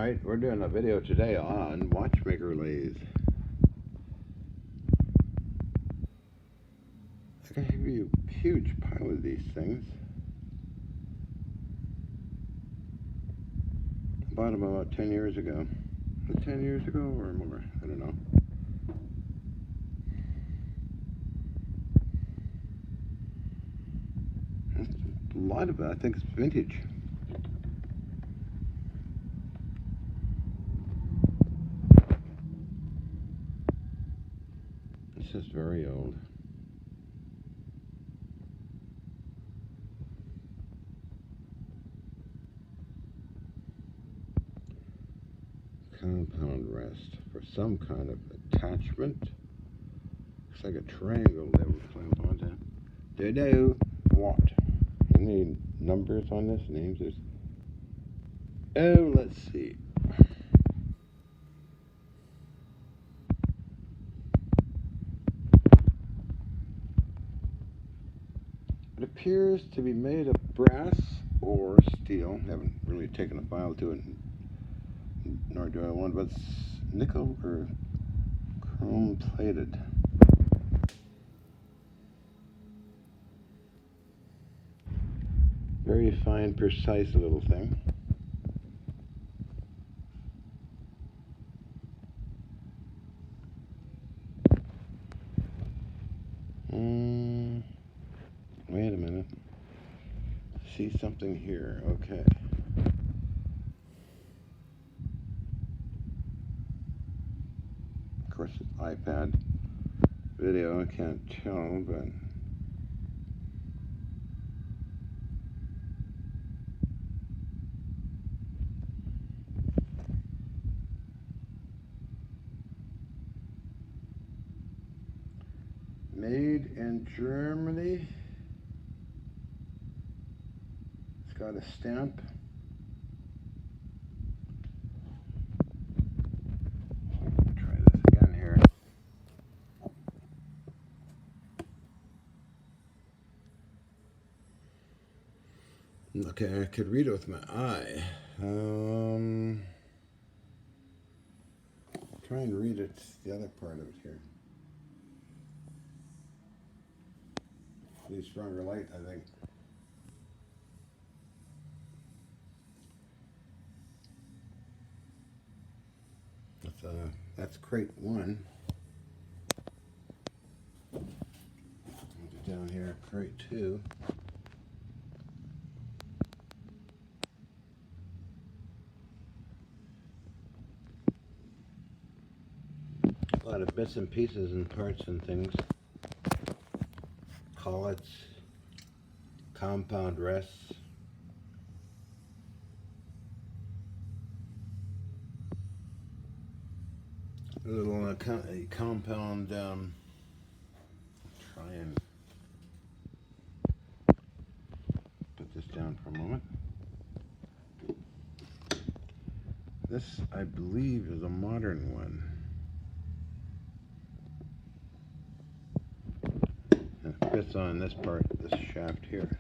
Alright, we're doing a video today on Watchmaker lathes. I have a huge pile of these things. I bought them about 10 years ago. 10 years ago or more, I don't know. A lot of it, I think it's vintage. It's just very old. Compound rest for some kind of attachment. Looks like a triangle that would clamp onto. Do what? Any numbers on this? Names? Oh, let's see. It appears to be made of brass or steel. I haven't really taken a file to it, nor do I want, but it's nickel or chrome plated. Very fine, precise little thing. Wait a minute. See something here. Okay. Of course, it's iPad video. I can't tell, but made in Germany. It's got a stamp. Try this again here. Okay, I could read it with my eye. Try and read it, the other part of it here. Need stronger light, I think. That's crate 1. Down here, crate 2. A lot of bits and pieces and parts and things. Collets, compound rests. A little compound, try and put this down for a moment. This, I believe, is a modern one. And it fits on this part, this shaft here.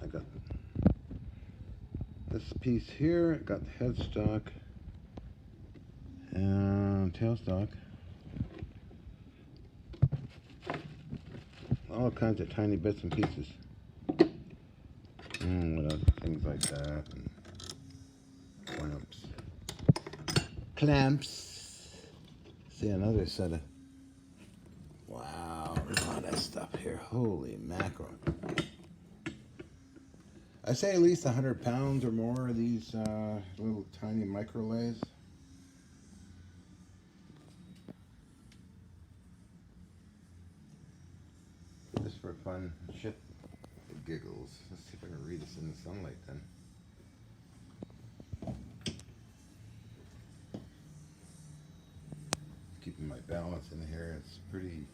I got this piece here, I got the headstock and tailstock. All kinds of tiny bits and pieces. What else? Things like that. And clamps. See, another set of. Wow, there's a lot of stuff here. Holy mackerel. I say at least 100 pounds or more of these little tiny micro lathes. Just for fun, shit, giggles. Let's see if I can read this in the sunlight then. Keeping my balance in here, it's pretty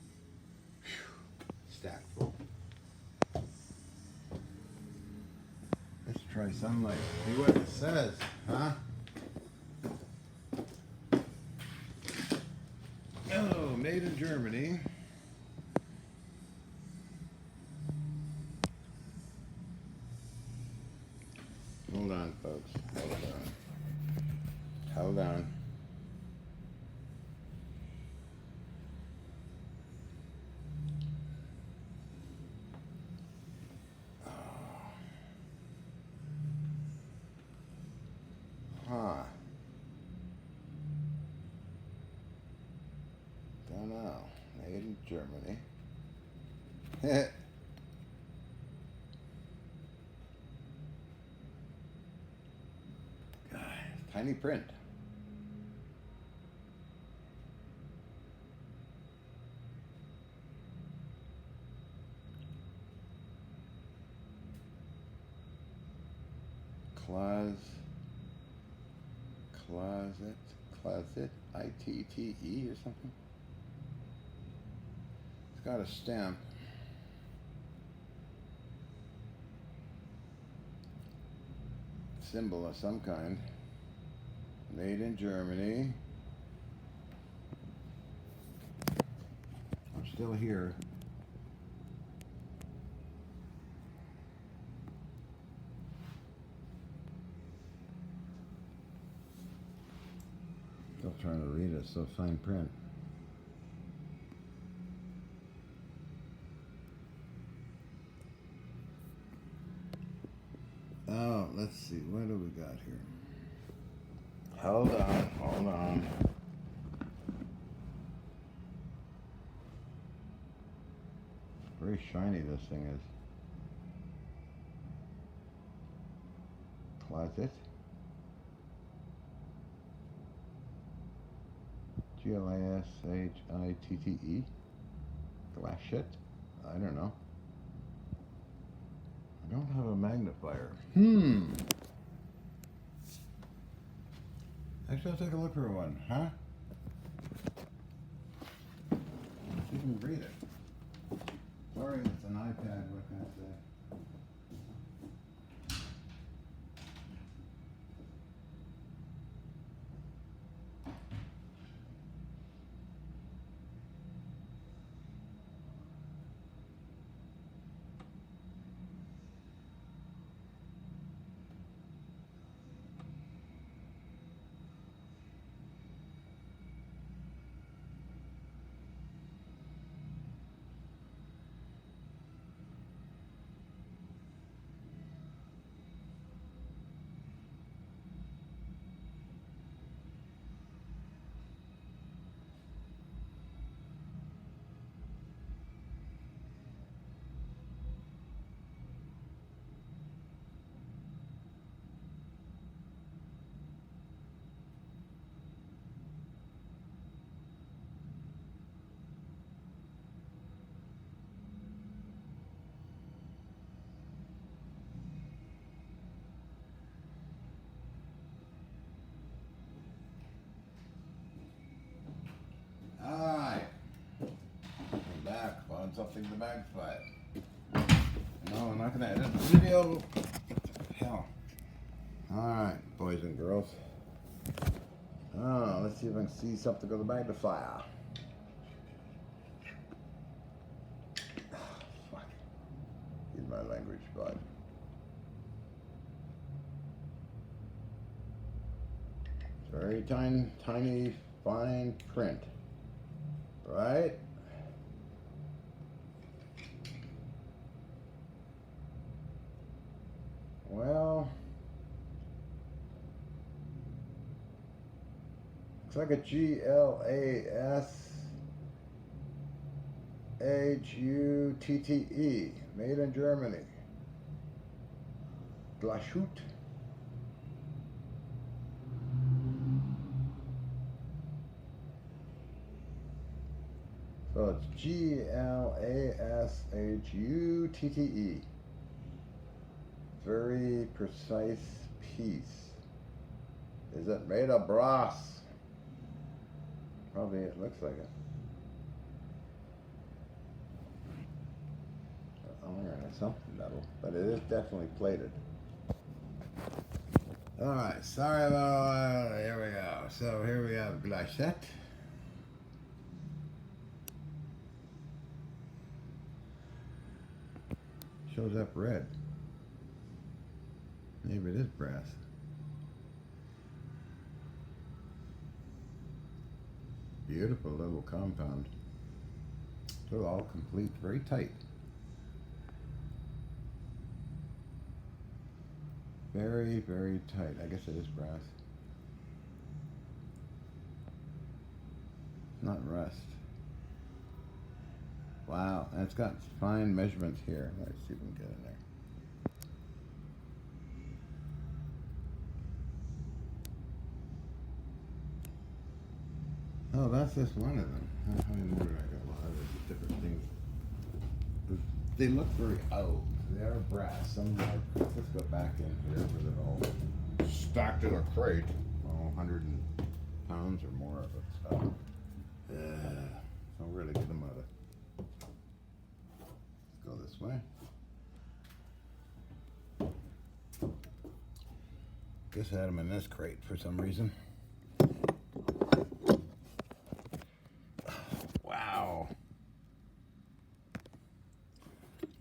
stacked full. Let's try sunlight, see what it says, huh? Oh, made in Germany. Hold on, folks. Hold on. Hold on. Huh. Don't know. Made in Germany. Tiny print. Closet, ITTE or something. It's got a stamp. Symbol of some kind. Made in Germany. I'm still here. Still trying to read it, so fine print. Oh, let's see. What do we got here? Hold on. Very shiny this thing is. Closet. Glishite. Glashit. I don't know. I don't have a magnifier. Actually, I'll take a look for one, huh? You can read it. Sorry, it's an iPad, what can I say? Alright. I'm back. Found something to magnify. No, I'm not gonna edit the video. What the hell? Alright, boys and girls. Oh, let's see if I can see something with a magnifier. Fuck. Use my language, bud. Very tiny, fine print. Right? Well, looks like a GLASHUTTE, made in Germany. Glashut. So it's GLASHUTTE. Very precise piece. Is it made of brass? Probably it looks like it. Iron or something metal, but it is definitely plated. Alright, sorry about here we go. So here we have glashette. Shows up red. Maybe it is brass. Beautiful little compound. So all complete, very tight. Very, very tight. I guess it is brass. Not rust. Wow, and it's got fine measurements here. Let's see if we can get in there. Oh, that's just one of them. How many more did I got? A lot of different things. They look very old. They are brass. Some are, let's go back in here where they're all stacked in a crate. All 100 pounds or more of it stuff. So we're gonna get them out of. Let's go this way. Guess I had them in this crate for some reason. Wow.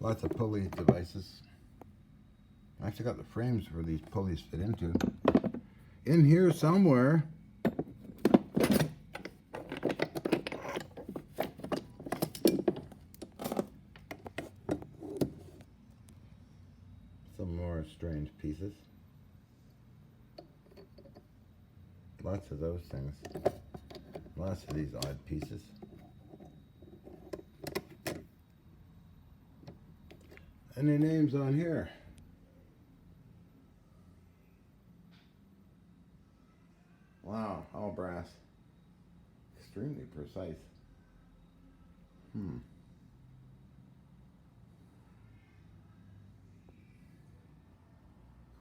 Lots of pulley devices. I actually got the frames where these pulleys fit into. In here somewhere. Some more strange pieces. Lots of those things. Lots of these odd pieces. Any names on here? Wow, all brass. Extremely precise.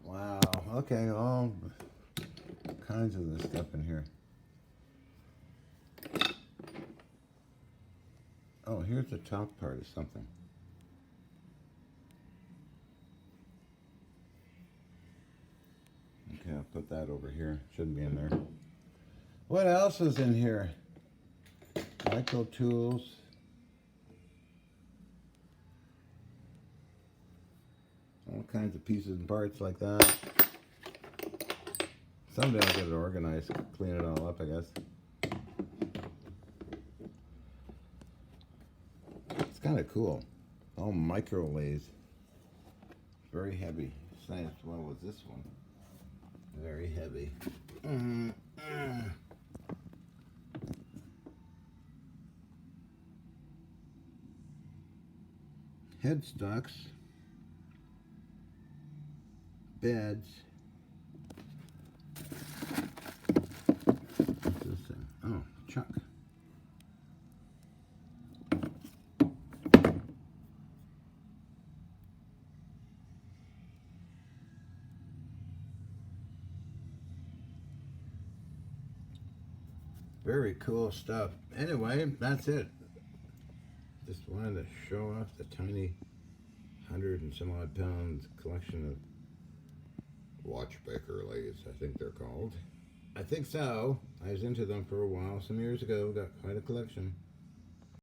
Wow, okay, all kinds of this stuff in here. Oh, here's the top part of something. Okay, I'll put that over here. Shouldn't be in there. What else is in here? Micro tools. All kinds of pieces and parts like that. Someday I'll get it organized, clean it all up, I guess. It's kind of cool. All micro lathes. Very heavy. Same as well as this one. Very heavy. Headstocks. Beds. What's this thing? Oh, chuck. Very cool stuff. Anyway, that's it. Just wanted to show off the tiny 100 and some odd pound collection of Watchmaker lathes, I think they're called. I think so. I was into them for a while, some years ago, got quite a collection.